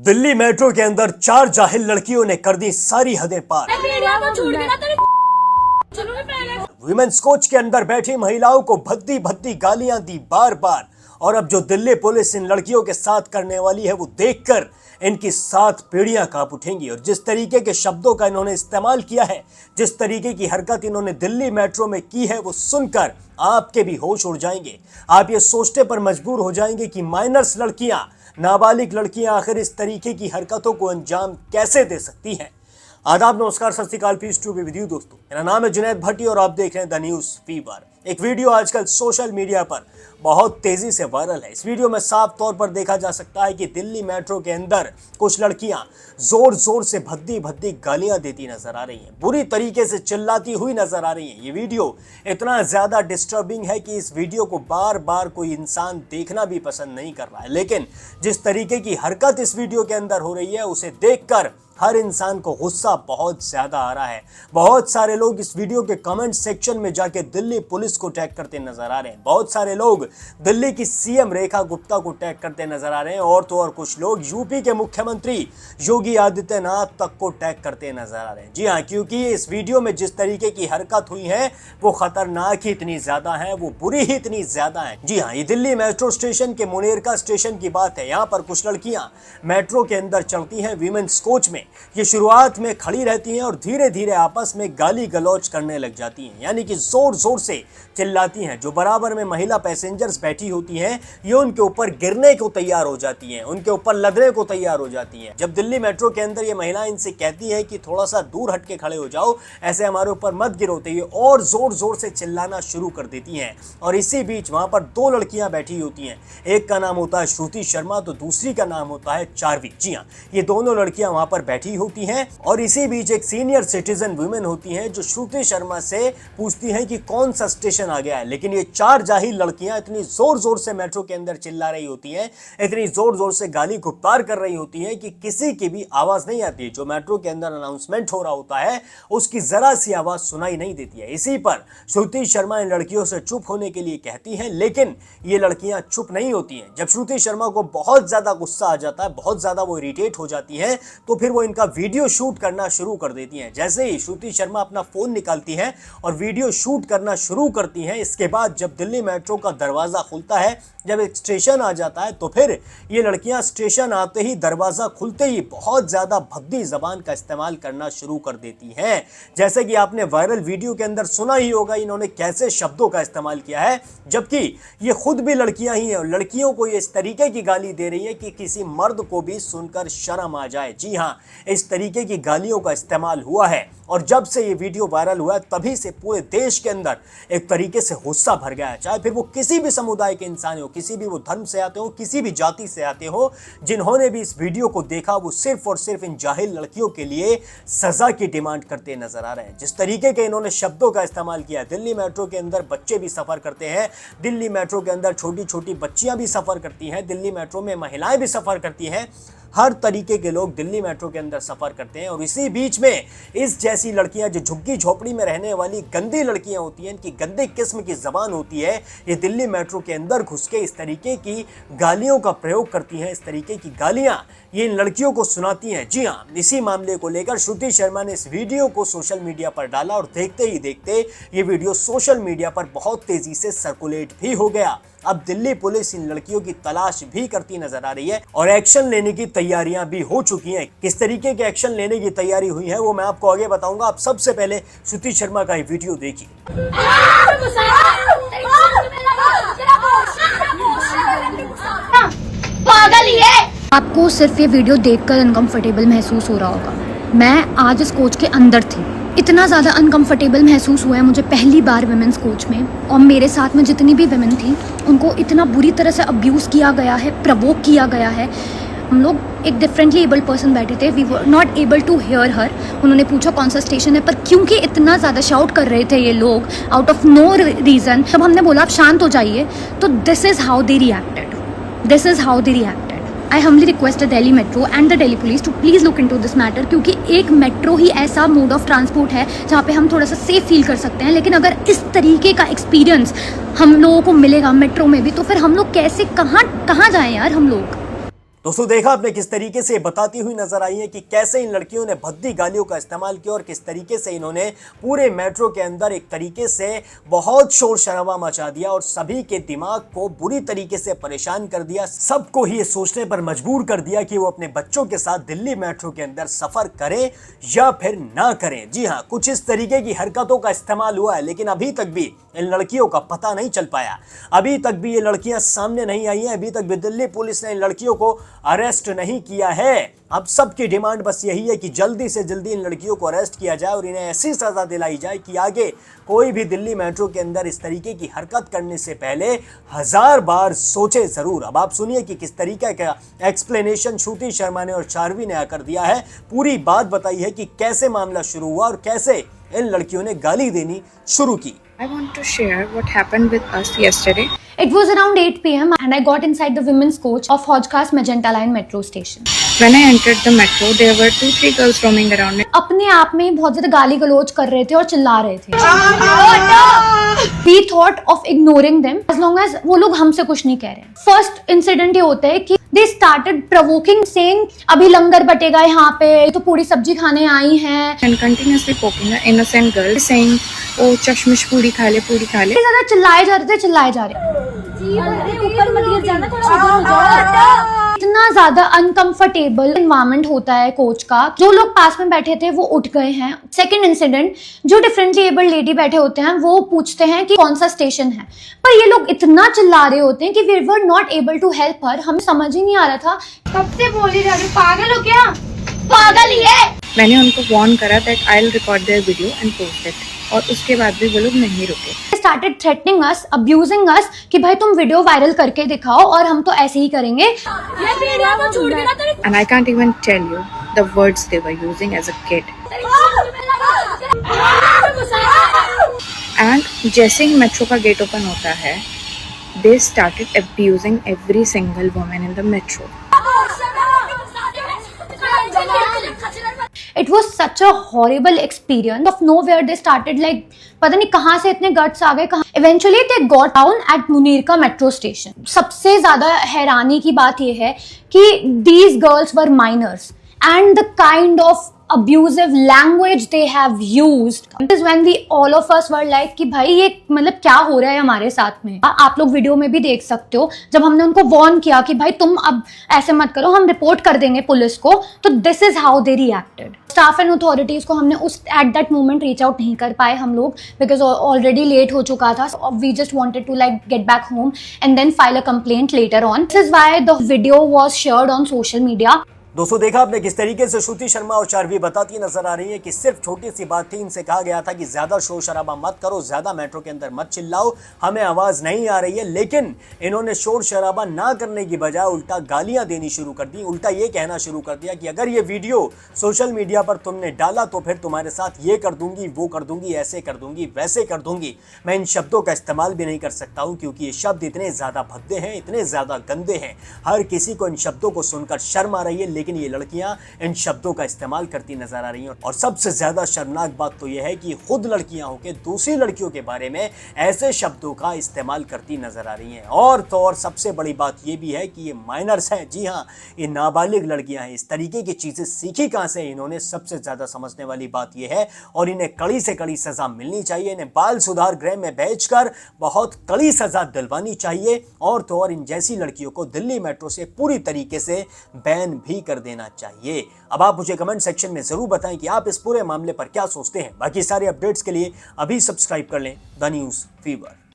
Delhi metro के अंदर 4 जाहिल लड़कियों ने कर दी सारी हदें पार। विमेंस कोच के अंदर बैठी महिलाओं को भद्दी भद्दी गालियां दी बार बार। और अब जो दिल्ली पुलिस इन लड़कियों के साथ करने वाली है वो देखकर इनकी 7 पीढ़ियां कांप उठेंगी। और जिस तरीके के शब्दों का इन्होंने इस्तेमाल किया है, जिस तरीके की हरकत इन्होंने दिल्ली मेट्रो में की है, वो सुनकर आपके भी होश उड़ जाएंगे। आप ये सोचने पर मजबूर हो जाएंगे कि माइनर्स लड़कियां, नाबालिग लड़कियां आखिर इस तरीके की हरकतों को अंजाम कैसे दे सकती हैं। आदाब, नमस्कार, सत श्री अकाल, peace to be with you दोस्तों। मेरा नाम है जुनैद भट्टी और आप देख रहे हैं द न्यूज़ फीवर। एक वीडियो आजकल सोशल मीडिया पर बहुत तेजी से वायरल है। इस वीडियो में साफ तौर पर देखा जा सकता है कि दिल्ली मेट्रो के अंदर कुछ लड़कियां जोर जोर से भद्दी भद्दी गालियां देती नजर आ रही हैं, बुरी तरीके से चिल्लाती हुई नजर आ रही हैं। ये वीडियो इतना ज्यादा डिस्टर्बिंग है कि इस वीडियो को बार बार कोई इंसान देखना भी पसंद नहीं कर रहा है। लेकिन जिस तरीके की हरकत इस वीडियो के अंदर हो रही है, उसे देखकर हर इंसान को गुस्सा बहुत ज्यादा आ रहा है। बहुत सारे लोग इस वीडियो के कमेंट सेक्शन में जाके दिल्ली पुलिस को टैग करते नजर आ रहे हैं। बहुत सारे लोग दिल्ली की सीएम रेखा गुप्ता को टैग करते नजर आ रहे हैं। और तो और कुछ लोग यूपी के मुख्यमंत्री योगी आदित्यनाथ तक को टैग करते नजर आ रहे हैं। जी हाँ, क्योंकि इस वीडियो में जिस तरीके की हरकत हुई है वो खतरनाक ही इतनी ज्यादा है, वो बुरी ही इतनी ज्यादा है। जी हाँ, ये दिल्ली मेट्रो स्टेशन के मुनेरका स्टेशन की बात है। यहाँ पर कुछ लड़कियां मेट्रो के अंदर चलती हैं विमेंस कोच में। ये शुरुआत में खड़ी रहती हैं और धीरे धीरे आपस में गाली गलौज करने लग जाती हैं, यानी कि जोर जोर से चिल्लाती हैं। जो बराबर में महिला पैसेंजर्स बैठी होती हैं, ये उनके ऊपर गिरने को तैयार हो जाती हैं, उनके ऊपर लदने को तैयार हो जाती हैं। जब दिल्ली मेट्रो के अंदर ये महिला इनसे कहती है कि थोड़ा सा दूर हट के खड़े हो जाओ, ऐसे हमारे ऊपर मत गिरो, तो ये और जोर जोर से चिल्लाना शुरू कर देती हैं। और इसी बीच वहां पर 2 लड़कियां बैठी होती हैं। एक का नाम होता है श्रुति शर्मा, तो दूसरी का नाम होता है चार्वी। जी हाँ, ये दोनों लड़कियां वहां पर बैठी होती हैं। और इसी बीच एक सीनियर सिटीजन वुमेन होती हैं जो श्रुति शर्मा से पूछती हैं कि कौन सा स्टेशन आ गया है। लेकिन ये 4 जाहिल लड़कियां इतनी जोर जोर से मेट्रो के अंदर चिल्ला रही होती हैं, इतनी जोर जोर से गाली गुप्तार कर रही होती हैं कि किसी की भी आवाज नहीं आती है। जो मेट्रो के अंदर अनाउंसमेंट हो रहा होता है उसकी जरा सी आवाज सुनाई नहीं देती है। इसी पर श्रुति शर्मा इन लड़कियों से चुप होने के लिए कहती है, लेकिन ये लड़कियां चुप नहीं होती हैं। जब श्रुति शर्मा को बहुत ज्यादा गुस्सा आ जाता है, बहुत ज्यादा वो इरिटेट हो जाती है, तो फिर वो इनका वीडियो शूट करना शुरू कर देती हैं। जैसे ही श्रुति शर्मा अपना फोन निकालती हैं और वीडियो शूट करना शुरू करती हैं, इसके बाद जब दिल्ली मेट्रो का दरवाजा खुलता है, जब एक स्टेशन आ जाता है, तो फिर ये लड़कियां स्टेशन आते ही, दरवाजा खुलते ही बहुत ज्यादा भद्दी जबान का इस्तेमाल करना शुरू कर देती हैं। जैसे कि आपने वायरल वीडियो के अंदर सुना ही होगा इन्होंने कैसे शब्दों का इस्तेमाल किया है, जबकि ये खुद भी लड़कियां ही हैं और लड़कियों को ये इस तरीके की गाली दे रही है कि किसी मर्द को भी सुनकर शर्म आ जाए। जी हाँ, इस तरीके की गालियों का इस्तेमाल हुआ है। और जब से ये वीडियो वायरल हुआ है, तभी से पूरे देश के अंदर एक तरीके से गुस्सा भर गया है। चाहे फिर वो किसी भी समुदाय के इंसान हो, किसी भी वो धर्म से आते हो, किसी भी जाति से आते हो, जिन्होंने भी इस वीडियो को देखा वो सिर्फ और सिर्फ इन जाहिल लड़कियों के लिए सजा की डिमांड करते नजर आ रहे हैं। जिस तरीके के इन्होंने शब्दों का इस्तेमाल किया, दिल्ली मेट्रो के अंदर बच्चे भी सफर करते हैं, दिल्ली मेट्रो के अंदर छोटी छोटी बच्चियां भी सफर करती हैं, दिल्ली मेट्रो में महिलाएं भी सफर करती हैं, हर तरीके के लोग दिल्ली मेट्रो के अंदर सफर करते हैं। और इसी बीच में इस जैसी लड़कियां जो झुग्गी झोपड़ी में रहने वाली गंदी लड़कियां होती हैं, इनकी गंदी किस्म की जबान होती है, ये दिल्ली मेट्रो के अंदर घुस के इस तरीके की गालियों का प्रयोग करती हैं। इस तरीके की गालियां ये इन लड़कियों को सुनाती हैं। जी हाँ, इसी मामले को लेकर श्रुति शर्मा ने इस वीडियो को सोशल मीडिया पर डाला और देखते ही देखते ये वीडियो सोशल मीडिया पर बहुत तेजी से सर्कुलेट भी हो गया। अब दिल्ली पुलिस इन लड़कियों की तलाश भी करती नजर आ रही है और एक्शन लेने की तैयारियां भी हो चुकी हैं। किस तरीके के एक्शन लेने की तैयारी हुई है वो मैं आपको आगे बताऊंगा। आप सबसे पहले श्रुति शर्मा का ये वीडियो देखिए। पागल ही है। आपको सिर्फ ये वीडियो देखकर अनकंफर्टेबल महसूस हो रहा होगा। मैं आज इस कोच के अंदर थी, इतना ज़्यादा अनकंफर्टेबल महसूस हुआ है मुझे पहली बार विमेंस कोच में। और मेरे साथ में जितनी भी विमेन थी उनको इतना बुरी तरह से अब्यूज़ किया गया है, प्रवोक किया गया है। हम लोग एक डिफरेंटली एबल्ड पर्सन बैठे थे, we were not able to hear her. उन्होंने पूछा कौन सा स्टेशन है, पर क्योंकि इतना ज़्यादा शाउट कर रहे थे ये लोग आउट ऑफ नो रीज़न, तब हमने बोला आप शांत हो जाइए। तो this is how they reacted, this is how they reacted. I humbly request the Delhi metro and the Delhi police to please look into this matter, क्योंकि एक मेट्रो ही ऐसा मोड ऑफ ट्रांसपोर्ट है जहाँ पे हम थोड़ा सा सेफ फील कर सकते हैं। लेकिन अगर इस तरीके का एक्सपीरियंस हम लोगों को मिलेगा मेट्रो में भी, तो फिर हम लोग कैसे कहाँ जाएं यार हम लोग। दोस्तों देखा आपने किस तरीके से बताती हुई नजर आई है कि कैसे इन लड़कियों ने भद्दी गालियों का इस्तेमाल किया और किस तरीके से इन्होंने पूरे मेट्रो के अंदर एक तरीके से बहुत शोर शराबा मचा दिया और सभी के दिमाग को बुरी तरीके से परेशान कर दिया। सबको ही ये सोचने पर मजबूर कर दिया कि वो अपने बच्चों के साथ दिल्ली मेट्रो के अंदर सफर करें या फिर ना करें। जी हाँ, कुछ इस तरीके की हरकतों का इस्तेमाल हुआ है, लेकिन अभी तक भी इन लड़कियों का पता नहीं चल पाया। अभी तक भी ये लड़कियां सामने नहीं आई हैं। अभी तक भी दिल्ली पुलिस ने इन लड़कियों को अरेस्ट नहीं किया है। अब सबकी डिमांड बस यही है कि जल्दी से जल्दी इन लड़कियों को अरेस्ट किया जाए और इन्हें ऐसी सजा दिलाई जाए कि आगे कोई भी दिल्ली मेट्रो के अंदर इस तरीके की हरकत करने से पहले 1000 बार सोचे जरूर। अब आप सुनिए कि किस तरीके का एक्सप्लेनेशन श्रुति शर्मा ने और चार्वी ने आकर दिया है। पूरी बात बताई है कि कैसे मामला शुरू हुआ और कैसे इन लड़कियों ने गाली देनी शुरू की। I want to share what happened with us yesterday. It was around 8 p.m. and I got inside the women's coach of Hodgcast Magenta Line metro station. When I entered the metro, there were 2-3 girls roaming around. अपने आप में बहुत ज्यादा गाली गलौज कर रहे थे और चिल्ला रहे थे। We thought of ignoring them as long as वो लोग हमसे कुछ नहीं कह रहे। First incident ये होता है कि they started provoking, saying अभी लंगर बटेगा यहाँ पे, तो पूरी सब्जी खाने आई हैं। And continuously poking an innocent girl, saying, "Oh, चश्मिश पूरी खा ले, पूरी खा ले." ज्यादा चिल्लाए जा रहे थे, चिल्लाए जा रहे। इतना ज्यादा अनकंफर्टेबल एनवायरनमेंट होता है कोच का। जो लोग पास में बैठे थे वो उठ गए हैं। सेकंड इंसिडेंट, जो डिफरेंटली एबल्ड लेडी बैठे होते हैं वो पूछते हैं कि कौन सा स्टेशन है, पर ये लोग इतना चिल्ला रहे होते हैं कि we were not able to help her. हमें समझ ही नहीं आ रहा था। कब से बोल ही जा रही, पागल हो क्या? पागल ही है। मैंने उनको वार्न करा that I'll record their video and post it, और उसके बाद भी वो लोग नहीं रुके। Started threatening us, abusing us कि भाई तुम वीडियो वायरल करके दिखाओ और हम तो ऐसे ही करेंगे। ये वीडियो तो छूट गया तेरे। And I can't even tell you the words they were using as a kid. And जैसे ही मेट्रो का गेट ओपन होता है, they started abusing every single woman in the metro. It was such a horrible experience. Of nowhere they started like पता नहीं कहाँ से इतने guts आ गए कहाँ। Eventually they got down at Munirka metro station. सबसे ज्यादा हैरानी की बात यह है कि these girls were minors and the kind of abusive language they have used is when we all of us were like कि भाई ये मतलब क्या हो रहा है हमारे साथ में। आप लोग वीडियो में भी देख सकते हो, जब हमने उनको वार्न किया कि भाई तुम अब ऐसे मत करो, हम रिपोर्ट कर देंगे पुलिस को, तो this is how they reacted. Staff and authorities को हमने उस at that moment reach out नहीं कर पाए हम लोग, बिकॉज ऑलरेडी लेट हो चुका था। We just wanted to like get back home and then file a complaint letter on. This is why the video was shared on social media. दोस्तों देखा आपने किस तरीके से श्रुति शर्मा और चार्वी बताती नजर आ रही है कि सिर्फ छोटी सी बात थी। इनसे कहा गया था कि ज्यादा शोर शराबा मत करो, ज्यादा मेट्रो के अंदर मत चिल्लाओ, हमें आवाज नहीं आ रही है। लेकिन इन्होंने शोर शराबा ना करने की बजाय उल्टा गालियां देनी शुरू कर दी। उल्टा ये कहना शुरू कर दिया कि अगर ये वीडियो सोशल मीडिया पर तुमने डाला तो फिर तुम्हारे साथ ये कर दूंगी, वो कर दूंगी, ऐसे कर दूंगी, वैसे कर दूंगी। मैं इन शब्दों का इस्तेमाल भी नहीं कर सकता हूं क्योंकि ये शब्द इतने ज्यादा भद्दे हैं, इतने ज्यादा गंदे हैं, हर किसी को इन शब्दों को सुनकर शर्म आ रही है। लेकिन ये लड़कियां इन शब्दों का इस्तेमाल करती नजर आ रही हैं। और सबसे ज्यादा शर्मनाक बात तो यह है कि खुद लड़कियां होकर दूसरी लड़कियों के बारे में ऐसे शब्दों का इस्तेमाल करती नजर आ रही हैं। और तो और सबसे बड़ी बात यह भी है कि ये माइनर्स हैं। जी हाँ, ये नाबालिग लड़कियां हैं। इस तरीके की चीजें सीखी कहां से इन्होंने, सबसे ज्यादा समझने वाली बात यह है। और इन्हें कड़ी से कड़ी सजा मिलनी चाहिए। इन्हें बाल सुधार गृह में भेजकर बहुत कड़ी सजा दिलवानी चाहिए। और तो और इन जैसी लड़कियों को दिल्ली मेट्रो से पूरी तरीके से बैन भी कर देना चाहिए। अब आप मुझे कमेंट सेक्शन में जरूर बताएं कि आप इस पूरे मामले पर क्या सोचते हैं। बाकी सारे अपडेट्स के लिए अभी सब्सक्राइब कर लें द न्यूज़ फीवर।